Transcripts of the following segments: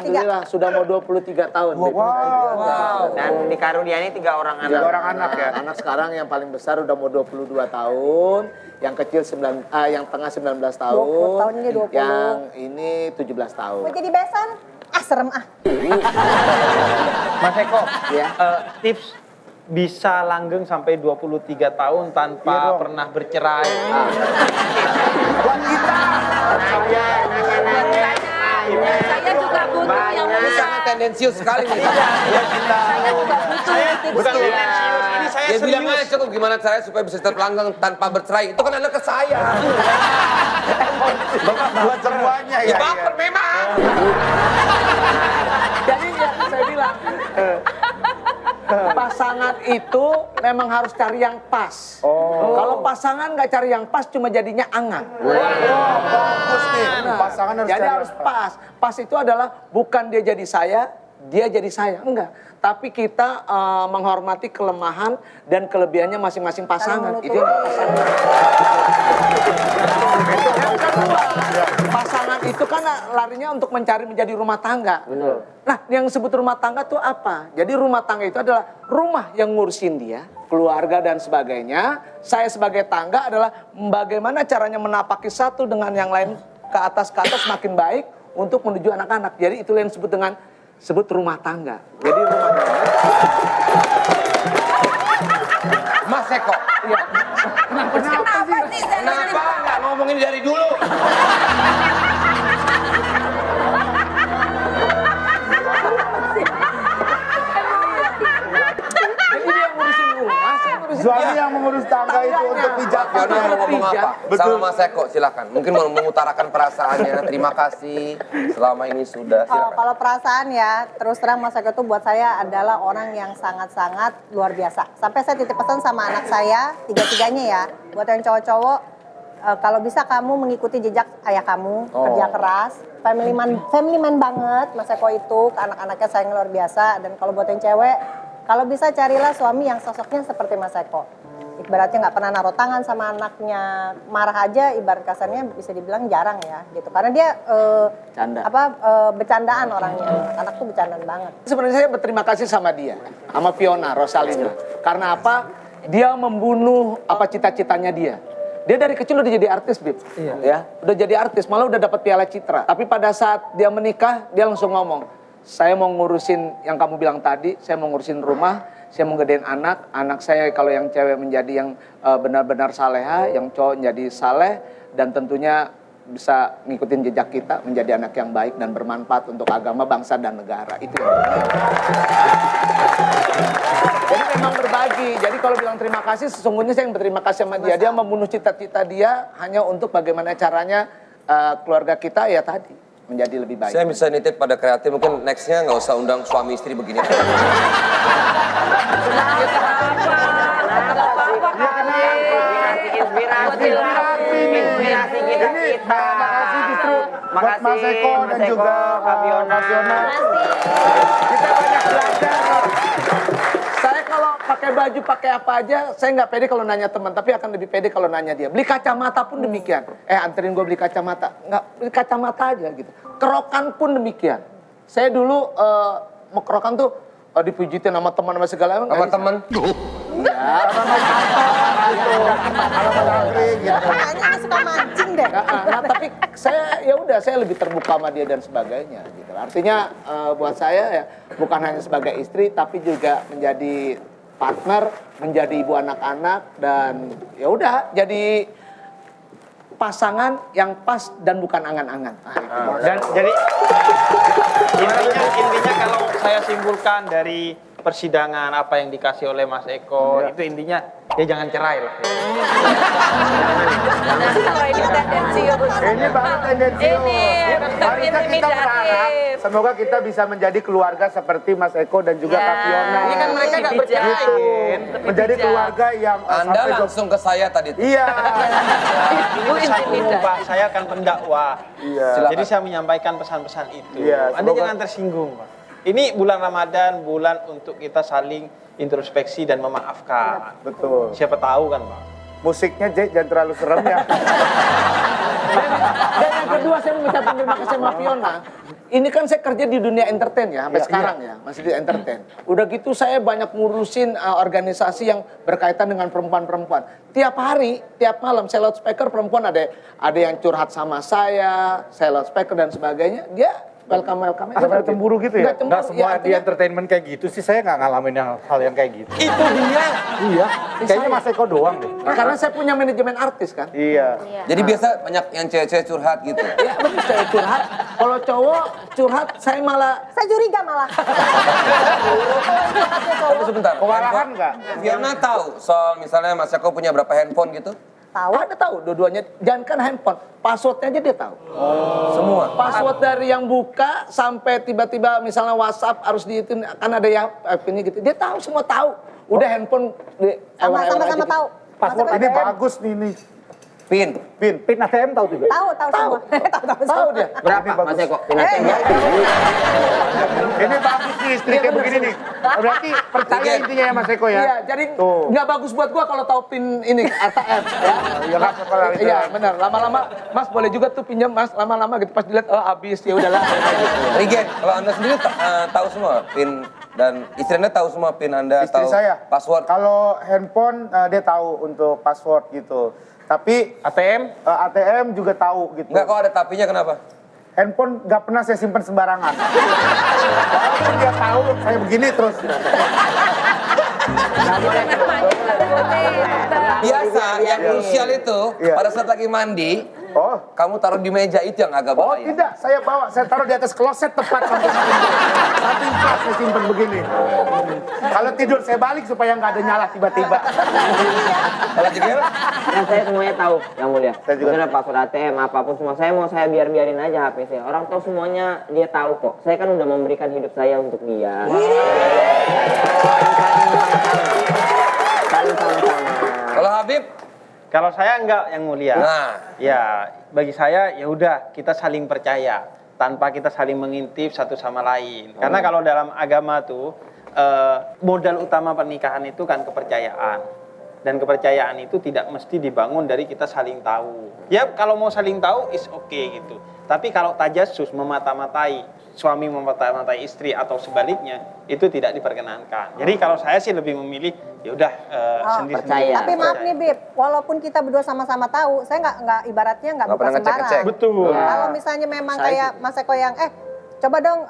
Alhamdulillah sudah mau 23 tahun. Wow. Dan dikaruniai 3 orang anak. 3 orang anak ya. Anak sekarang yang paling besar udah mau 22 tahun, yang kecil yang tengah 19 tahun, 20 tahun ini 20. yang ini 17 tahun. Mau jadi besan? Ah, serem ah. Mas Eko, Ya. tips bisa langgeng sampai 23 tahun tanpa pernah bercerai. Saya juga butuh yang Ini sangat tendensius sekali nih. saya juga butuh tips. Bukan tendensius, ini saya Ya bilang serius. aja cukup gimana caranya supaya bisa tetap langgeng tanpa bercerai. Itu kan anak ke saya. Buat semuanya Ya ya. baper memang. Jadi ya, saya bilang, pasangan itu memang harus cari yang pas. Kalau pasangan nggak cari yang pas, cuma jadinya angan. Bagus nih. Pasangan harus Jadi cari harus yang pas. Pas itu adalah bukan dia jadi saya, dia jadi saya. Enggak. Tapi kita menghormati kelemahan dan kelebihannya masing-masing pasangan. Itu yang pasangan. Yang kedua, pasangan itu kan larinya untuk mencari menjadi rumah tangga. Nah, yang disebut rumah tangga itu apa? Jadi rumah tangga itu adalah rumah yang ngurusin dia, keluarga dan sebagainya. Saya sebagai tangga adalah bagaimana caranya menapaki satu dengan yang lain ke atas makin baik untuk menuju anak-anak. Jadi itulah yang disebut rumah tangga. Jadi rumah tangga. Mas Eko, Iya. Kenapa sih? kenapa nggak ngomongin dari dulu? Jadi dia yang ngurusin rumah, saya ngurusin Suami dia. yang mengurus tangga itu untuk pijat. Fiona mau ngomong apa? Betul. Sama Mas Eko, silakan. Mungkin mau mengutarakan perasaannya. Terima kasih selama ini sudah. Silakan. Kalau perasaan ya, terus terang Mas Eko itu buat saya adalah orang yang sangat-sangat luar biasa. Sampai saya titip pesan sama anak saya, 3-3-nya ya, buat yang cowok-cowok, kalau bisa kamu mengikuti jejak ayah kamu, kerja keras, family man banget, Mas Eko itu, ke anak-anaknya sayang luar biasa. Dan kalau buat yang cewek, kalau bisa carilah suami yang sosoknya seperti Mas Eko. Ibaratnya nggak pernah naruh tangan sama anaknya, marah aja ibarat kasarnya bisa dibilang jarang ya gitu. Karena dia Canda. bercandaan orangnya, anak tuh bercandaan banget. Sebenarnya saya berterima kasih sama dia, sama Fiona Rosalina. Karena apa? Dia membunuh apa cita-citanya dia. Dia dari kecil udah jadi artis, Bib. Ya, udah jadi artis, malah udah dapat Piala Citra. Tapi pada saat dia menikah, dia langsung ngomong, saya mau ngurusin yang kamu bilang tadi, saya mau ngurusin rumah, saya mau gedein anak saya kalau yang cewek menjadi yang benar-benar saleha, yang cowok menjadi saleh, dan tentunya bisa ngikutin jejak kita, menjadi anak yang baik dan bermanfaat untuk agama, bangsa, dan negara. Itu yang jadi memang berbagi. Jadi kalau bilang terima kasih, sesungguhnya saya yang berterima kasih sama dia. Dia membunuh cita-cita dia hanya untuk bagaimana caranya keluarga kita ya tadi menjadi lebih baik. Saya bisa nitip pada kreatif, mungkin nextnya nggak usah undang suami istri begini. Inspirasi kita. Terima kasih justru buat Mas Eko dan Mas juga Kak Fiona. Kak Fiona. Kita banyak belajar. Saya kalau pakai baju, pakai apa aja, saya nggak pede kalau nanya teman, tapi akan lebih pede kalau nanya dia. Beli kacamata pun demikian. Anterin gue beli kacamata. Nggak, beli kacamata aja gitu. Kerokan pun demikian. Saya dulu mau kerokan tuh dipujitin sama teman sama segala macam. Apa teman? Ya, Kayaknya dia suka mancing deh. nah, tapi saya saya lebih terbuka sama dia dan sebagainya gitu. Artinya buat saya ya bukan hanya sebagai istri tapi juga menjadi partner, menjadi ibu anak-anak dan ya udah jadi pasangan yang pas dan bukan angan-angan. Dan jadi intinya kalau saya simpulkan dari persidangan apa yang dikasih oleh Mas Eko itu intinya ya jangan cerai lah. Kalau ini tendensius. Ini baru tendensius. Harusnya kita berharap semoga kita bisa menjadi keluarga seperti Mas Eko dan juga Kak Fiona. Ini kan mereka nggak bercerai. Gitu. Menjadi keluarga yang Anda sampai langsung ke saya tadi. Iya. Saya akan pendakwah. Iya. Jadi saya menyampaikan pesan-pesan itu. Iya, Anda semoga- jangan tersinggung, Pak. Ini bulan Ramadan, bulan untuk kita saling introspeksi dan memaafkan. Betul. Siapa tahu kan, Pak. Musiknya jangan terlalu serem ya. Dan yang Yang kedua saya mengucapkan terima kasih sama Fiona. Ini kan saya kerja di dunia entertain ya, sampai sekarang ya, masih di entertain. Udah gitu saya banyak ngurusin organisasi yang berkaitan dengan perempuan-perempuan. Tiap hari, tiap malam saya loudspeaker perempuan ada yang curhat sama saya loudspeaker dan sebagainya. Dia welcome aja. Ada cemburu gitu ya? Nggak cemburu, Nggak semua ya, di entertainment kayak gitu sih, saya nggak ngalamin hal yang kayak gitu. Itu dia. Iya, kayaknya Mas Eko doang deh. Karena saya punya manajemen artis kan. Iya. Jadi biasa banyak yang cewek-cewek curhat gitu. Ya, betul saya curhat. Kalau cowok curhat, saya malah Saya curiga malah. Tapi sebentar. Kewalahan nggak? Fiona tahu soal misalnya Mas Eko punya berapa handphone gitu? Tahu. ada tahu dua-duanya. Jangankan handphone, passwordnya aja dia tahu. Semua. Password dari yang buka sampai tiba-tiba misalnya WhatsApp harus diitin, kan ada yang ini gitu. Dia tahu, semua tahu. Udah handphone Sama-sama tahu. Paspor Mas ini Eko bagus nih. Pin. Pin ATM tahu juga? Tahu semua. Tahu dia. Berapa Mas Eko? Ini bagus nih istri kayak begini nih. Berarti percaya intinya ya Mas Eko ya? Iya, jadi Tuh. nggak bagus buat gua kalau tahu pin ini ATM ya. Iya nggak sekolah itu. Iya benar. Lama-lama Mas boleh juga tuh pinjam Mas. Lama-lama gitu pas dilihat habis ya udahlah. Rigen, kalau Anda sendiri tahu semua pin dan istri Anda tahu semua pin Anda, Istri tahu saya password. Kalau handphone dia tahu untuk password gitu. Tapi ATM? ATM juga tahu gitu. Enggak, kok ada tapinya kenapa? Handphone nggak pernah saya simpan sembarangan. Walaupun dia tahu saya begini terus. Biasa yang krusial itu Iya. pada saat lagi mandi, Oh. kamu taruh di meja itu yang agak Oh bahaya. tidak, saya bawa, saya taruh di atas kloset tepat sampai samping pas saya simpan begini. Kalau tidur saya balik supaya nggak ada nyala tiba-tiba. Kalau Jigel, Yang saya semuanya tahu, yang mulia. Saya juga. Misalnya password ATM, apapun semua. Saya mau saya biarin aja HP saya. Orang tahu semuanya, dia tahu kok. Saya kan udah memberikan hidup saya untuk dia. Saling sama. kalau Habib, Kalau saya enggak yang mulia. nah, Ya, bagi saya ya udah kita saling percaya tanpa kita saling mengintip satu sama lain. Karena kalau dalam agama tuh modal utama pernikahan itu kan kepercayaan. Dan kepercayaan itu tidak mesti dibangun dari kita saling tahu. Ya kalau mau saling tahu is okay gitu. Tapi kalau tajasus memata-matai, suami memata-matai istri atau sebaliknya itu tidak diperkenankan. Jadi kalau saya sih lebih memilih ya udah sendiri-sendiri. percaya. Tapi maaf nih Bib, walaupun kita berdua sama-sama tahu, saya nggak ibaratnya nggak Nggak buka pernah sembarang. ngecek-ngecek. Betul. Kalau misalnya memang kayak Mas Eko yang coba dong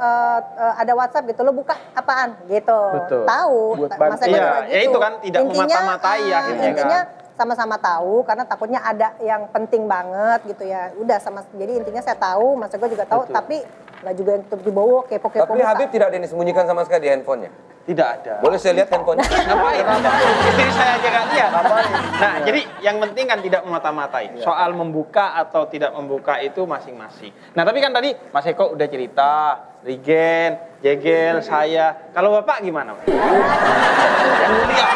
ada WhatsApp gitu, lo buka apaan gitu. Betul. Tahu, Buat Mas Eko Iya, juga ya gitu. itu kan tidak memata-matai akhirnya Intinya kan. sama-sama tahu karena takutnya ada yang penting banget gitu ya. Udah jadi intinya saya tahu, Mas Eko juga tahu, tapi nggak juga yang dibawa kepo-kepo. tapi buka. Habib tidak ada yang disembunyikan sama sekali di handphonenya. Tidak ada. Boleh saya lihat handphonenya? Ngapain? Istri saya aja nggak lihat. Nah, jadi yang penting kan tidak memata-matai. Soal membuka atau tidak membuka itu masing-masing. Nah, tapi kan tadi Mas Eko udah cerita, Rigen, Jegel, saya. Kalau Bapak gimana? Yang mulia.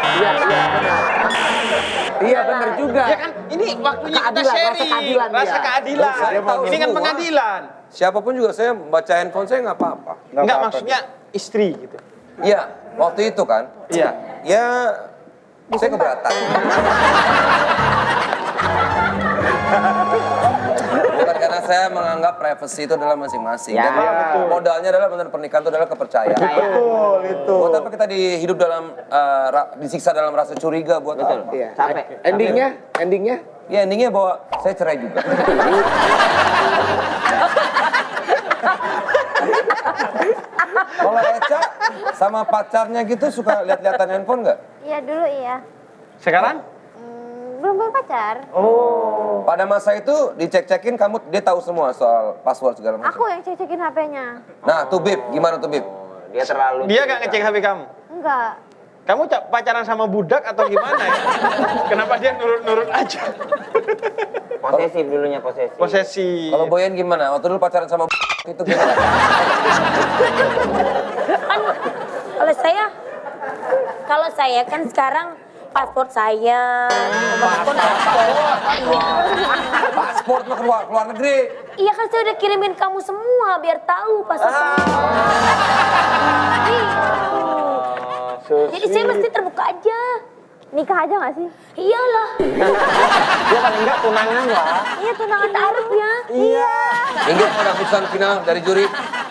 Iya benar juga. Ya kan, ini waktunya kita Keadilan, rasa sharing. keadilan Rasa dia. keadilan. Saya tahu Ini kan semua. pengadilan. Siapapun juga saya baca handphone saya nggak apa-apa. Enggak, maksudnya istri gitu. Iya, waktu itu kan. Iya. Ya, saya keberatan. Bukan karena saya menganggap privacy itu adalah masing-masing. Ya. Dan modalnya adalah benar pernikahan itu adalah kepercayaan. Betul itu. Buat apa kita hidup dalam disiksa dalam rasa curiga buat Betul. apa? Iya. Capek. Endingnya Ya endingnya bahwa saya cerai juga. Kalau Eca sama pacarnya gitu suka lihat-lihatan handphone nggak? Iya dulu iya. Sekarang? Belum punya pacar. Pada masa itu dicek-cekin dia tahu semua soal password segala macam. Aku yang cek-cekin HP-nya. Nah, tuh Bib, gimana tuh Bib? Dia terlalu. Dia nggak ngecek HP kamu? Enggak. Kamu pacaran sama budak atau gimana ya? Kenapa dia nurut-nurut aja? Posesif dulunya posesif. Posesi. Kalau Boyan gimana? Waktu dulu pacaran sama itu gimana? Kalau saya kan sekarang paspor saya, Paspor lu keluar negeri. iya kan saya udah kirimin kamu semua biar tahu paspor saya. Iya. Jadi saya mesti terbuka aja. Nikah aja nggak sih? Iyalah. Ya paling enggak tunangan lah. Iya tunangan taruh ya. Iya. Inggit pada keputusan final dari juri.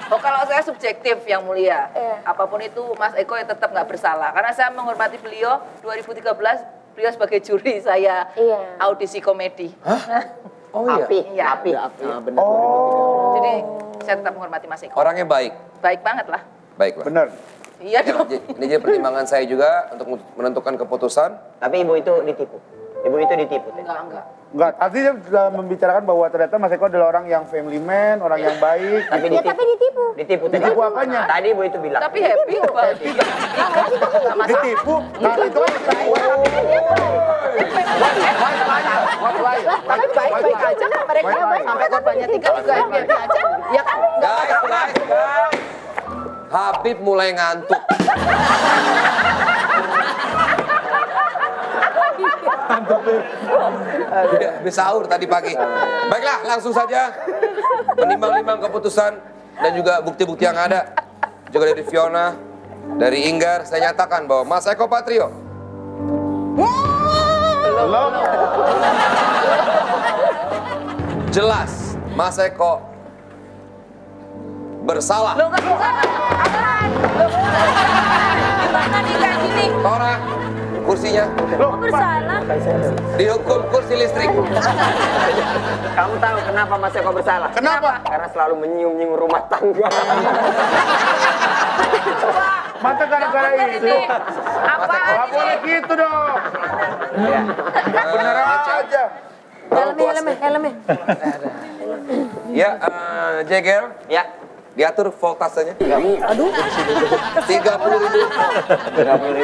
Oh kalau saya subjektif yang mulia, Iya. apapun itu Mas Eko ya tetap nggak bersalah. Karena saya menghormati beliau 2013, beliau sebagai juri saya Iya. audisi komedi. Oh iya. Iya. Jadi saya tetap menghormati Mas Eko. Orangnya baik. Baik banget lah. Baiklah. Bener. Iya Ya, dong. ini jadi pertimbangan saya juga untuk menentukan keputusan. Tapi ibu itu ditipu. Ibu itu ditipu. Teh. Enggak. Enggak, tadi dia sudah membicarakan bahwa ternyata Mas Eko adalah orang yang family man, orang yang baik. Tapi Ya ditipu. tapi ditipu. Ditipu. Teh. Ditipu apanya? Tadi ibu itu bilang. Tapi happy kok Pak. Ditipu. Nah, itu kan Tapi baik-baik aja kan mereka sampai korbannya 3 juga happy aja. Ya kan? Guys. Habib mulai ngantuk. Udah habis sahur tadi pagi. Baiklah, langsung saja menimbang-nimbang keputusan dan juga bukti-bukti yang ada. Juga dari Fiona, dari Inggar, saya nyatakan bahwa Mas Eko Patrio jelas Mas Eko bersalah. Lo nggak bisa. Gimana nih kayak gini? Tora, kursinya Kok bersalah? dihukum kursi listrik. Kamu tahu kenapa Mas Eko bersalah? Kenapa? Karena selalu menyium-nyium rumah tangga. mata gara-gara itu. Apa? Nggak boleh gitu dong. Bener aja. Helmnya. Ya, Jegel, Ya. diatur voltasenya. Aduh. 30.000. 30.000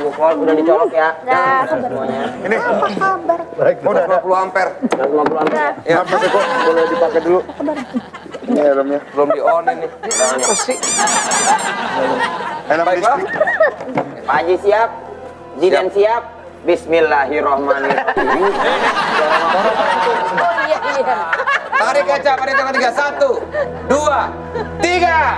volt udah dicolok ya. Dah. Semuanya. Ini. Apa kabar? Udah ada. 50 ampere. 150 ampere. Ya, Mas Eko boleh dipakai dulu. Ini helmnya. belum di on ini. Helm Baiklah. listrik. Pak Haji siap? Zidan siap? Bismillahirrahmanirrahim. Tarik kaca pada hitungan 3. 1, 2, 3.